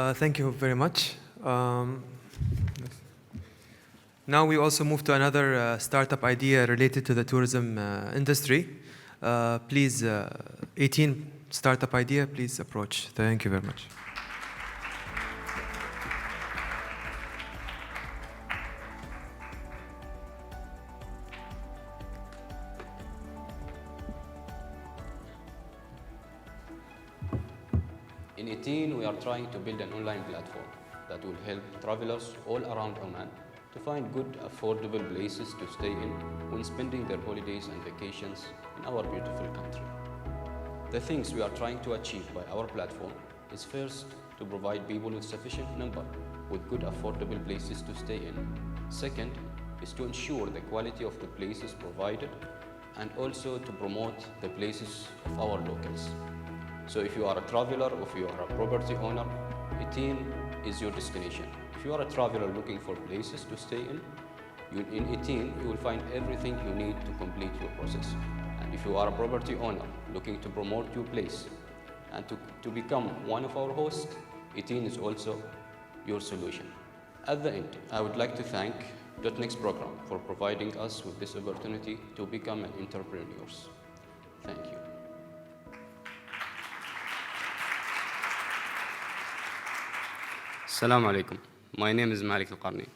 Thank you very much. Now we also move to another startup idea related to the tourism industry. Please, 18 startup idea, please approach. Thank you very much. In 18, we are trying to build an online platform that will help travelers all around Oman to find good, affordable places to stay in when spending their holidays and vacations in our beautiful country. The things we are trying to achieve by our platform is first, to provide people with sufficient number with good, affordable places to stay in. Second, is to ensure the quality of the places provided and also to promote the places of our locals. So if you are a traveler or if you are a property owner, 18 is your destination. If you are a traveler looking for places to stay in 18 you will find everything you need to complete your process. And if you are a property owner looking to promote your place and to become one of our hosts, 18 is also your solution. At the end, I would like to thank .next program for providing us with this opportunity to become an entrepreneurs. Thank you. Assalamu alaikum. My name is Malik Al-Qarni,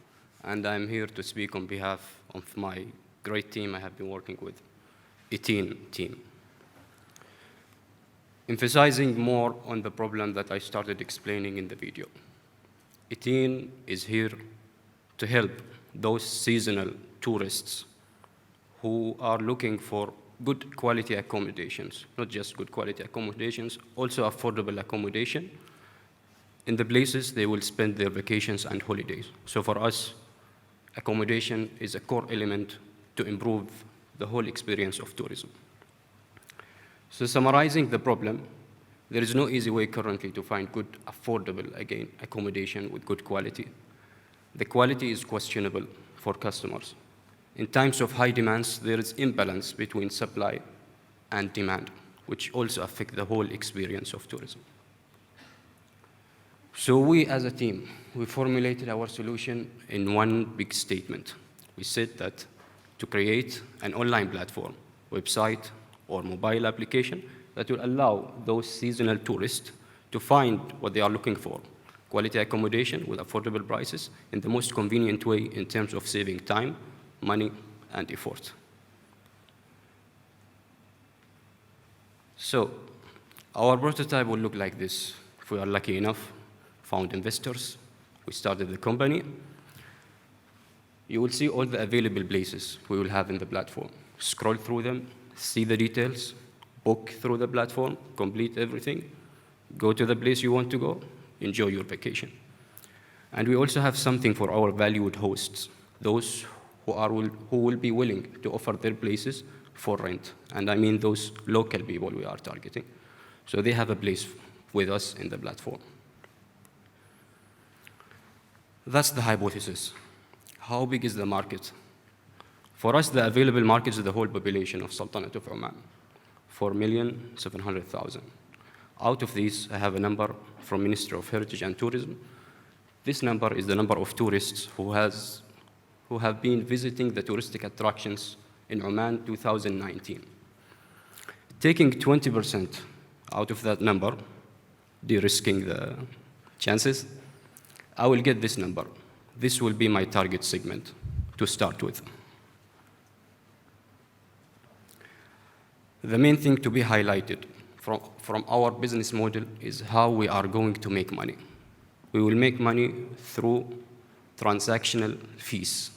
and I'm here to speak on behalf of my great team I have been working with, 18 team. Emphasizing more on the problem that I started explaining in the video. 18 is here to help those seasonal tourists who are looking for good quality accommodations, not just good quality accommodations, also affordable accommodation in the places they will spend their vacations and holidays. So for us, accommodation is a core element to improve the whole experience of tourism. So summarizing the problem, there is no easy way currently to find good, affordable, again, accommodation with good quality. The quality is questionable for customers. In times of high demands, there is imbalance between supply and demand, which also affect the whole experience of tourism. So we as a team, we formulated our solution in one big statement. We said that to create an online platform, website, or mobile application that will allow those seasonal tourists to find what they are looking for, quality accommodation with affordable prices in the most convenient way in terms of saving time, money, and effort. So our prototype will look like this. If we are lucky enough, found investors, we started the company. You will see all the available places we will have in the platform. Scroll through them, see the details, book through the platform, complete everything, go to the place you want to go, enjoy your vacation. And we also have something for our valued hosts, those who will be willing to offer their places for rent. And I mean those local people we are targeting. So they have a place with us in the platform. That's the hypothesis. How big is the market? For us, the available market is the whole population of Sultanate of Oman, 4,700,000. Out of these, I have a number from Ministry of Heritage and Tourism. This number is the number of tourists who have been visiting the touristic attractions in Oman 2019. Taking 20% out of that number, de-risking the chances, I will get this number. This will be my target segment to start with. The main thing to be highlighted from our business model is how we are going to make money. We will make money through transactional fees.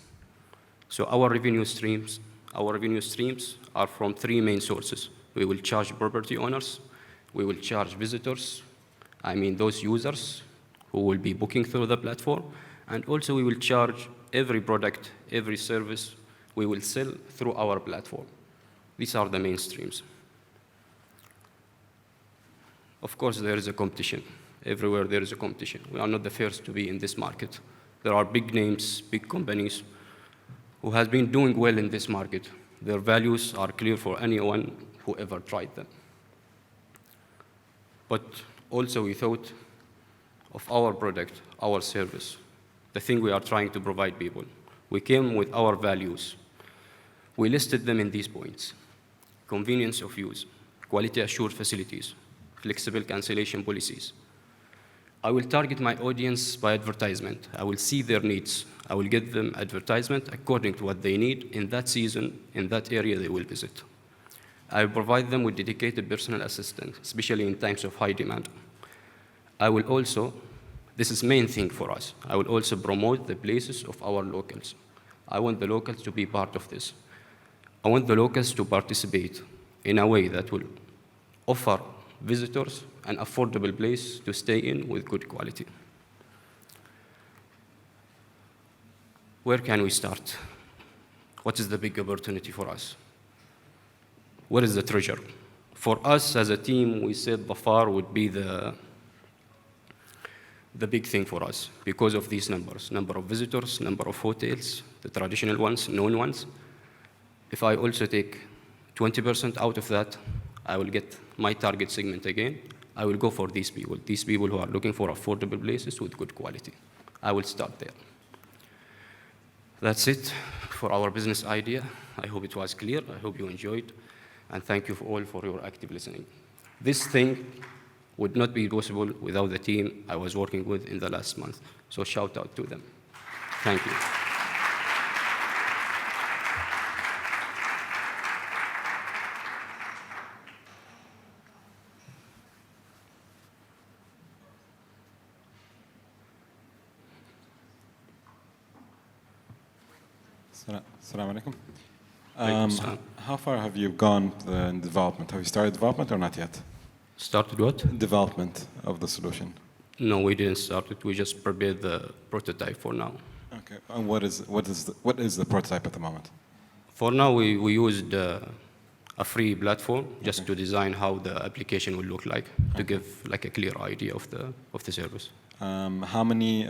So our revenue streams are from three main sources. We will charge property owners, we will charge visitors, I mean those users who will be booking through the platform, and also we will charge every product, every service we will sell through our platform. These are the main streams. Of course, there is a competition. Everywhere there is a competition. We are not the first to be in this market. There are big names, big companies who have been doing well in this market. Their values are clear for anyone who ever tried them. But also we thought of our product, our service, the thing we are trying to provide people. We came with our values. We listed them in these points: convenience of use, quality assured facilities, flexible cancellation policies. I will target my audience by advertisement. I will see their needs. I will get them advertisement according to what they need in that season, in that area they will visit. I will provide them with dedicated personal assistant, especially in times of high demand. I will also, this is main thing for us, I will also promote the places of our locals. I want the locals to be part of this. I want the locals to participate in a way that will offer visitors an affordable place to stay in with good quality. Where can we start? What is the big opportunity for us? What is the treasure? For us as a team, we said Dhafar would be the big thing for us because of these numbers: number of visitors, number of hotels, the traditional ones, known ones. If I also take 20% out of that, I will get my target segment again. I will go for these people who are looking for affordable places with good quality. I will start there. That's it for our business idea. I hope it was clear. I hope you enjoyed. And thank you all for your active listening. This thing would not be possible without the team I was working with in the last month. So shout out to them. Thank you. Assalamu alaikum. Alaikum salam. How far have you gone in development? Have you started development or not yet? Started what? Development of the solution. No, we didn't start it. We just prepared the prototype for now. Okay. And what is the prototype at the moment? For now, we used a free platform just to design how the application will look like, to give like a clear idea of the service. How many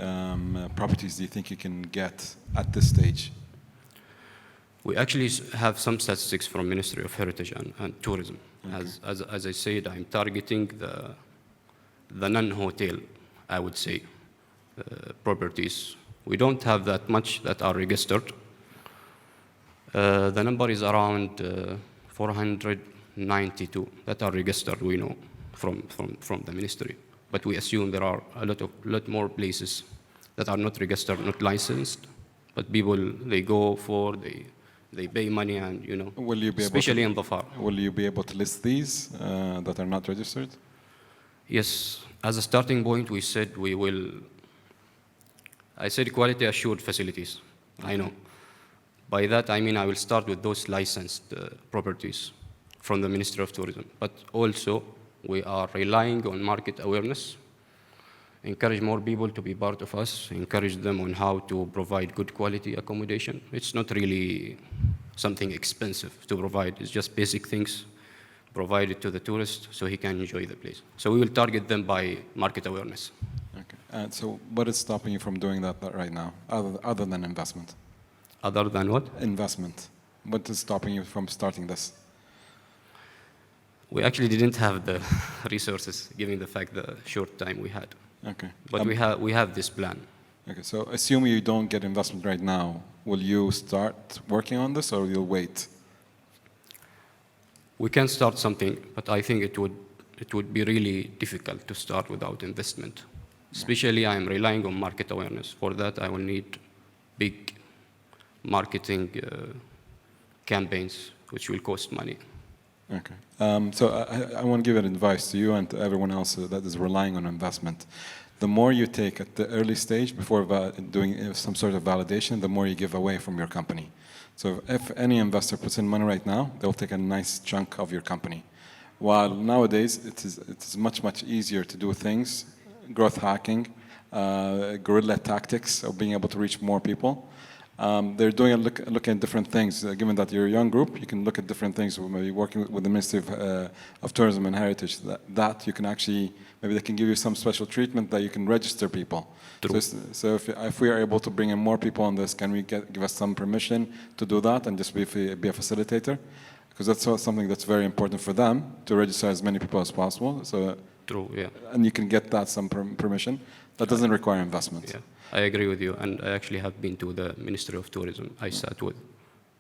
properties do you think you can get at this stage? We actually have some statistics from Ministry of Heritage and Tourism. Okay. As I said, I'm targeting the non-hotel, I would say, properties. We don't have that much that are registered. The number is around 492 that are registered, we know, from the ministry. But we assume there are a lot more places that are not registered, not licensed, but people, they go for, they pay money and, you know, Will you be especially able to, in Dhafar. Will you be able to list these that are not registered? Yes, as a starting point, we said I said quality assured facilities, I know. By that, I mean I will start with those licensed properties from the Ministry of Tourism. But also, we are relying on market awareness, encourage more people to be part of us, encourage them on how to provide good quality accommodation. It's not really something expensive to provide. It's just basic things provided to the tourist so he can enjoy the place. So we will target them by market awareness. Okay. And so what is stopping you from doing that right now, other than investment? Other than what? Investment. What is stopping you from starting this? We actually didn't have the resources, given the fact the short time we had. Okay. But we have this plan. Okay, so assuming you don't get investment right now, will you start working on this or you'll wait? We can start something, but I think it would be really difficult to start without investment. Especially I am relying on market awareness. For that, I will need big marketing campaigns, which will cost money. Okay. So I want to give an advice to you and to everyone else that is relying on investment. The more you take at the early stage before doing some sort of validation, the more you give away from your company. So if any investor puts in money right now, they'll take a nice chunk of your company. While nowadays, it is much easier to do things, growth hacking, guerrilla tactics of being able to reach more people. They're looking at different things. Given that you're a young group, you can look at different things. Maybe working with the Ministry of Tourism and Heritage, that you can actually, maybe they can give you some special treatment that you can register people. True. So if we are able to bring in more people on this, can we give us some permission to do that and just be a facilitator? Because that's something that's very important for them, to register as many people as possible. So True, yeah. and you can get that some permission. That doesn't require investment. Yeah, I agree with you. And I actually have been to the Ministry of Tourism. I sat with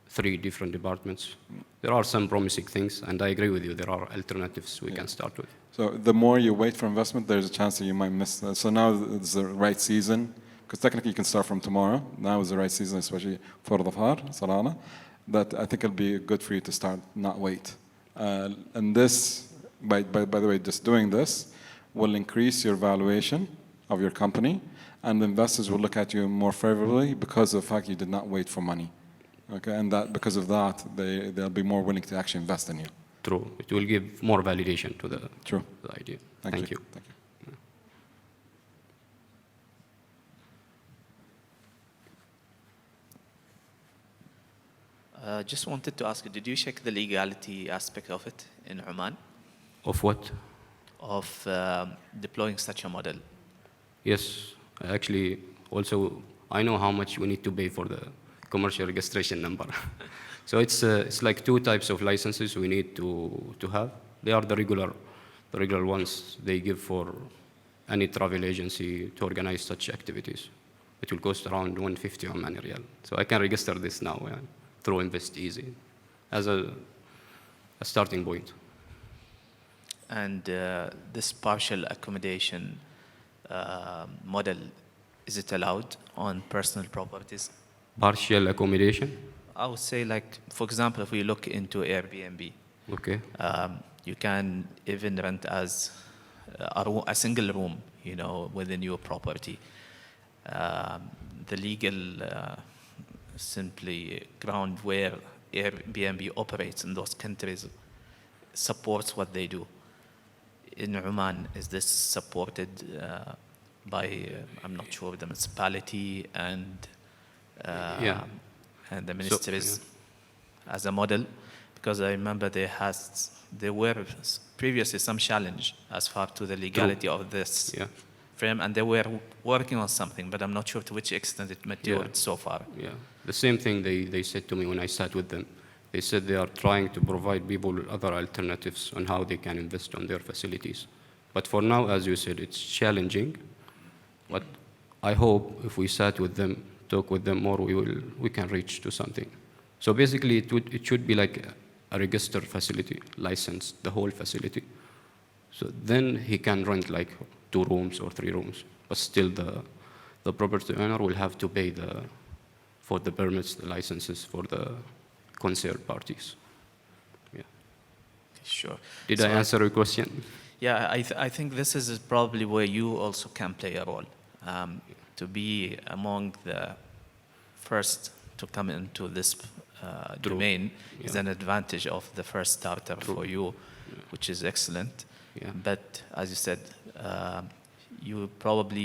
3 different departments. There are some promising things, and I agree with you. There are alternatives we can start with. So the more you wait for investment, there's a chance that you might miss that. So now is the right season, because technically you can start from tomorrow. Now is the right season, especially for Dhafar, Salana, that I think it'll be good for you to start, not wait. And this, by the way, just doing this will increase your valuation of your company, and investors will look at you more favorably because of the fact you did not wait for money. Okay, and that because of that, they'll be more willing to actually invest in you. True. It will give more validation to the idea. Thank you. Thank you. Just wanted to ask you, did you check the legality aspect of it in Oman, Of what? of deploying such a model? Yes, actually, also, I know how much we need to pay for the commercial registration number. So it's like 2 types of licenses we need to have. They are the regular ones they give for any travel agency to organize such activities. It will cost around 150 Omani Riyal. So I can register this now through Invest Easy as a starting point. And this partial accommodation model, is it allowed on personal properties? Partial accommodation? I would say, like, for example, if we look into Airbnb, Okay. you can even rent as a single room, within your property. The legal simply ground where Airbnb operates in those countries supports what they do. In Oman, is this supported by, I'm not sure, the municipality and the ministries as a model? Because I remember there were previously some challenge as far to the legality of this frame, and they were working on something, but I'm not sure to which extent it matured so far. Yeah, the same thing they said to me when I sat with them. They said they are trying to provide people other alternatives on how they can invest on their facilities. But for now, as you said, it's challenging. But I hope if we sat with them, talk with them more, we can reach to something. So basically, it should be like a registered facility, licensed, the whole facility. So then he can rent like 2 rooms or 3 rooms, but still the property owner will have to pay for the permits, the licenses for the concert parties. Yeah. Sure. Did I answer your question? Yeah, I think this is probably where you also can play a role. To be among the first to come into this domain is an advantage of the first starter for you, which is excellent. Yeah. But as you said, you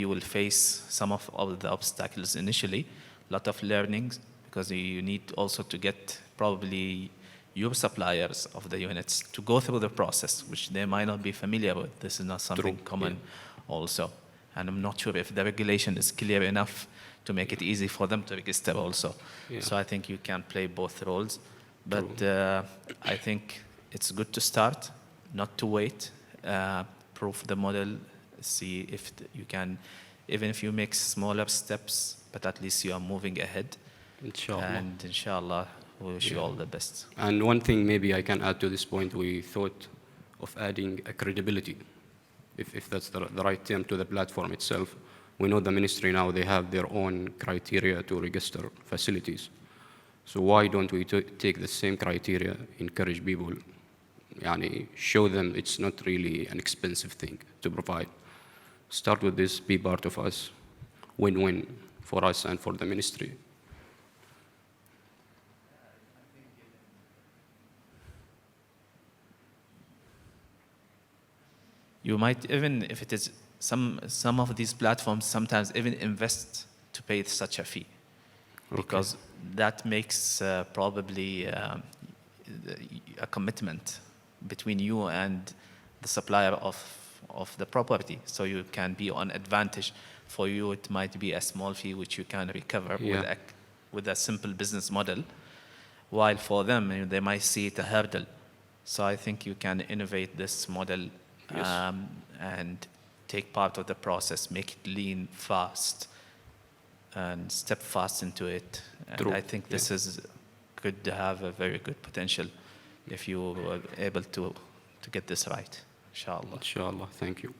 will face some of the obstacles initially, a lot of learnings, because you need also to get probably your suppliers of the units to go through the process, which they might not be familiar with. This is not something common also. And I'm not sure if the regulation is clear enough to make it easy for them to register also. Yeah. So I think you can play both roles. But I think it's good to start, not to wait, prove the model, see if you can, even if you make smaller steps, but at least you are moving ahead. Inshallah. And inshallah, we wish you all the best. And one thing maybe I can add to this point, we thought of adding a credibility, if that's the right term, to the platform itself. We know the ministry now, they have their own criteria to register facilities. So why don't we take the same criteria, encourage people, show them it's not really an expensive thing to provide. Start with this, be part of us, win-win for us and for the ministry. You might even, if it is some of these platforms, sometimes even invest to pay such a fee, because that makes probably a commitment between you and the supplier of the property. So you can be on advantage. For you, it might be a small fee which you can recover with a simple business model, while for them, they might see it a hurdle. So I think you can innovate this model and take part of the process, make it lean, fast, and step fast into it. And True. I think this is could have a very good potential if you are able to get this right, inshallah. Inshallah. Thank you.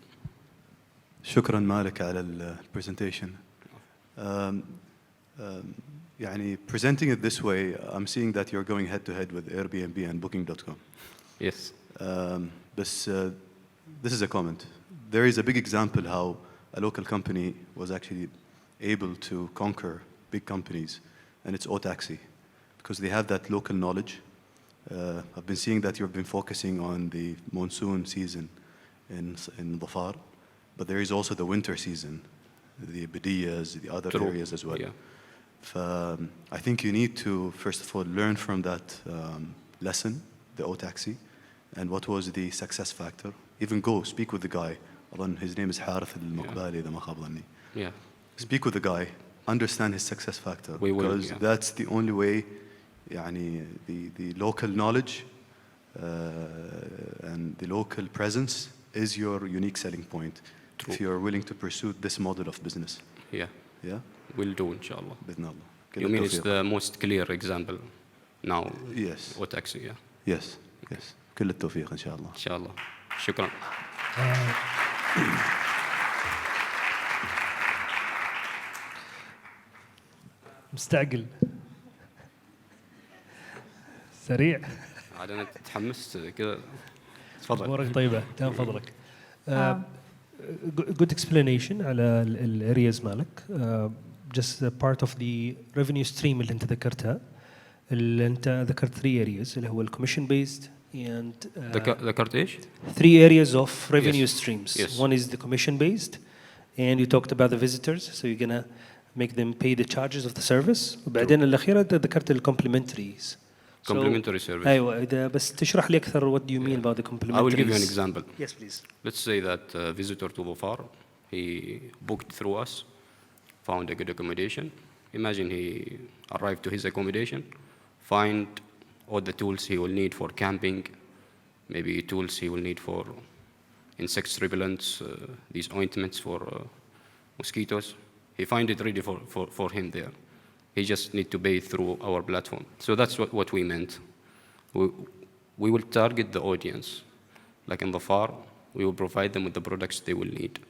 شكرا مالك على presentation. يعني presenting it this way, I'm seeing that you're going head to head with Airbnb and Booking.com. Yes. This is a comment. There is a big example how a local company was actually able to conquer big companies, and it's Otaxi, because they have that local knowledge. I've been seeing that you've been focusing on the monsoon season in Dhafar, but there is also the winter season, the Badiyas, the other True. areas as well. Yeah. I think you need to, first of all, learn from that lesson, the Otaxi, and what was the success factor. Even go speak with the guy. His name is Harith al-Muqbali, إذا ما خاب ظني. Yeah. Speak with the guy, understand his success factor. We will, because yeah. that's the only way, يعني, the local knowledge and the local presence is your unique selling point. True. If you're willing to pursue this model of business. Yeah. Yeah? We'll do, inshallah. بإذن الله. You mean it's the most clear example now? Yes. What actually, yeah. Yes. Yes. كل التوفيق إن شاء الله. Inshallah. Shukran. مستعجل سريع عاد انا تحمست كذا. تفضل. امورك طيبه تمام فضلك. Good explanation على الارياز مالك. Just a part of the revenue stream اللي انت ذكرتها. اللي انت ذكرت 3 areas اللي هو الكوميشن بيست and ذكرت ايش؟ 3 areas of revenue Yes. streams. Yes. One is the commission based, and you talked about the visitors, so you're gonna make them pay the charges of the service. وبعدين الأخيرة أنت ذكرت ال complementaries. Complimentary service. أيوة إذا بس تشرح لي أكثر what do you mean about the complementaries? I will give you an example. Yes, please. Let's say that a visitor to Dhofar, he booked through us, found a good accommodation. Imagine he arrived to his accommodation, find all the tools he will need for camping, maybe tools he will need for insects repellents, these ointments for mosquitoes. He find it ready for him there. He just need to pay through our platform. So that's what we meant. We will target the audience. Like in Dhofar, we will provide them with the products they will need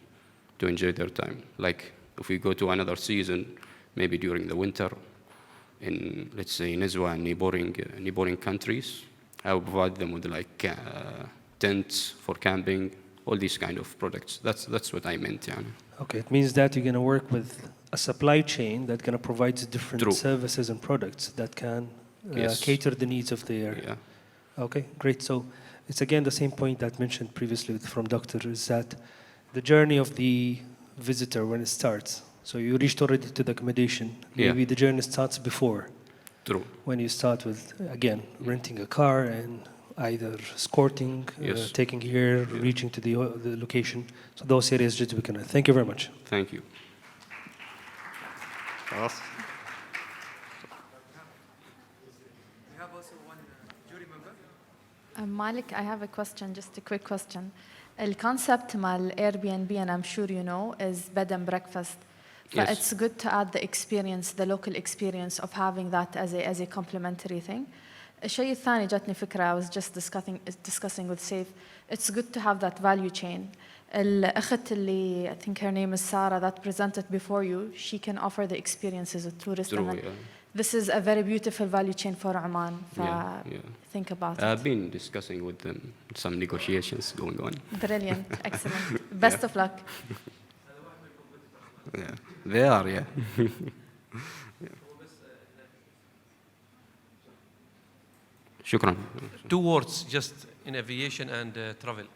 to enjoy their time. Like if we go to another season, maybe during the winter, in let's say Nizwa and neighboring countries, I will provide them with like tents for camping, all these kind of products. That's what I meant. Yeah. Okay, it means that you're going to work with a supply chain that's going to provide different True. services and products that can Yes. cater the needs of their. Yeah. Okay, great. So it's again the same point that mentioned previously from Doctor is that the journey of the visitor when it starts. So you reached already to the accommodation. Maybe the journey starts before. True. When you start with again renting a car and either escorting, Yes. taking here, reaching to the location. So those areas just to be connected. Thank you very much. Thank you. We have also one jury member. Malik, I have a question, just a quick question. The concept مال Airbnb, and I'm sure you know, is bed and breakfast. Yes. It's good to add the experience, the local experience of having that as a complementary thing. الشيء الثاني جاتني فكرة, I was just discussing with Saif. It's good to have that value chain. الأخت اللي I think her name is Sarah that presented before you, she can offer the experiences of tourists. True. and Yeah. This is a very beautiful value chain for Oman. Yeah. Think about it. I've been discussing with them some negotiations going on. Brilliant, excellent. Best of luck. Yeah. They are. Yeah. Shukran. 2 words just in aviation and travel.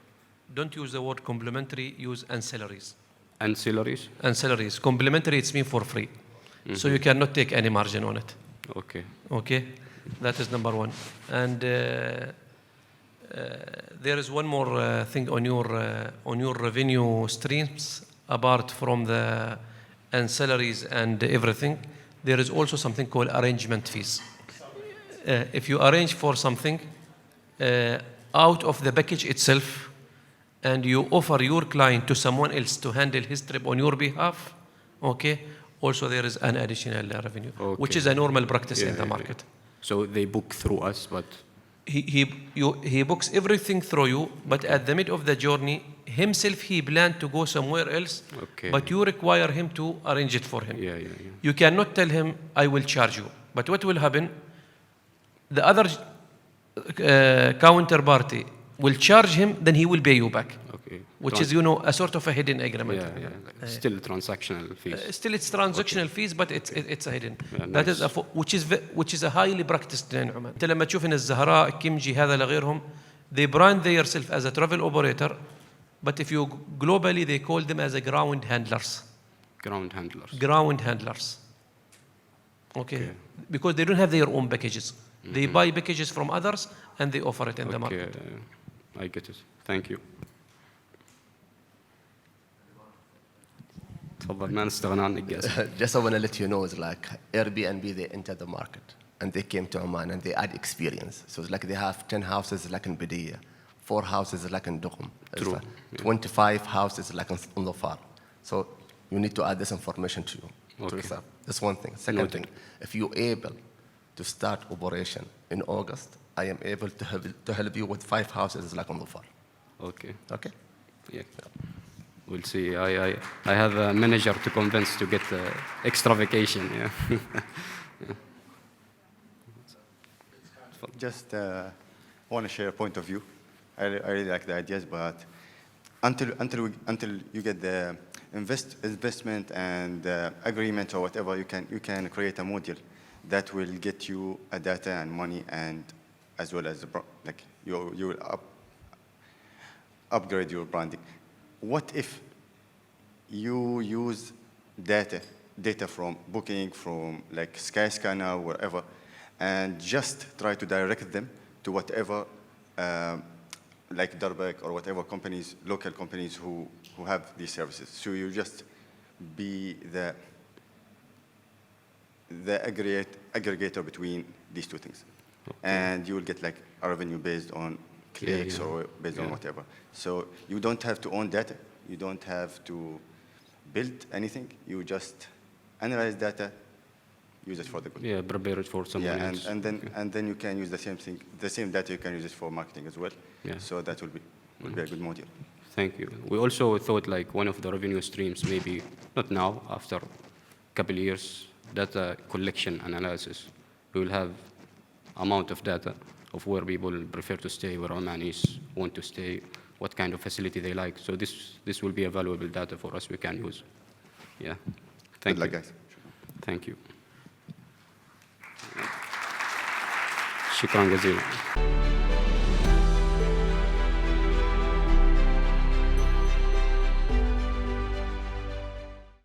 Don't use the word complementary, use ancillaries. Ancillaries. Ancillaries. Complementary, it's mean for free. So you cannot take any margin on it. Okay. Okay? That is number 1. And there is one more thing on your revenue streams, apart from the ancillaries and everything. There is also something called arrangement fees. If you arrange for something out of the package itself, and you offer your client to someone else to handle his trip on your behalf, okay, also there is an additional revenue, which Okay. is a normal practice in the Yeah. market. So they book through us, but He books everything through you, but at the mid of the journey, himself he planned to go somewhere else, Okay. but you require him to arrange it for him. yeah. You cannot tell him, I will charge you. But what will happen? The other counterparty will charge him, then he will pay you back, Okay. which is, you know, a sort of a hidden agreement. Yeah. Still transactional fees. Still, it's transactional fees, but it's a hidden. Yeah, That nice. is which is a highly practiced in Oman. أنت لما تشوف إن الزهراء كيمجي هذا لغيرهم, they brand themselves as a travel operator, but if you globally they call them as a ground handlers. Ground handlers. Ground handlers. Okay. Because they don't have their own packages. They buy packages from others and they offer it in the market. I get it. Thank you. تفضل ما نستغنى عنك قاسم. Just I want to let you know, it's like Airbnb, they entered the market and they came to Oman and they add experience. So it's like they have 10 houses like in Bidiyah, 4 houses like in Duqm, True. like 25 houses like in Dhofar. So you need to add this information to you. Okay. To yourself. That's one thing. Second Noted. thing, if you're able to start operation in August, I am able to help you with 5 houses like in Dhofar. Okay. Okay? Yeah. We'll see. I have a manager to convince to get extra vacation. Yeah. Just want to share a point of view. I really like the ideas, but until you get the investment and agreement or whatever, you can create a module that will get you a data and money, and as well as like you will upgrade your branding. What if you use data from Booking, from like Skyscanner, wherever, and just try to direct them to whatever, like Darbek or whatever companies, local companies who have these services. So you just be the aggregator between these two things. Okay. And you will get like a revenue based on clicks or based on whatever. So you don't have to own data. You don't have to build anything. You just analyze data, use it for the good. Yeah, prepare it for someone else. And then you can use the same thing, the same data. You can use it for marketing as well. Yeah. So that will be a good module. Thank you. We also thought like one of the revenue streams, maybe not now, after a couple years, data collection analysis. We will have amount of data of where people prefer to stay, where Omanis want to stay, what kind of facility they like. So this will be a valuable data for us we can use. Yeah. Thank Good luck, you. guys. Thank you. شكرا جزيلا.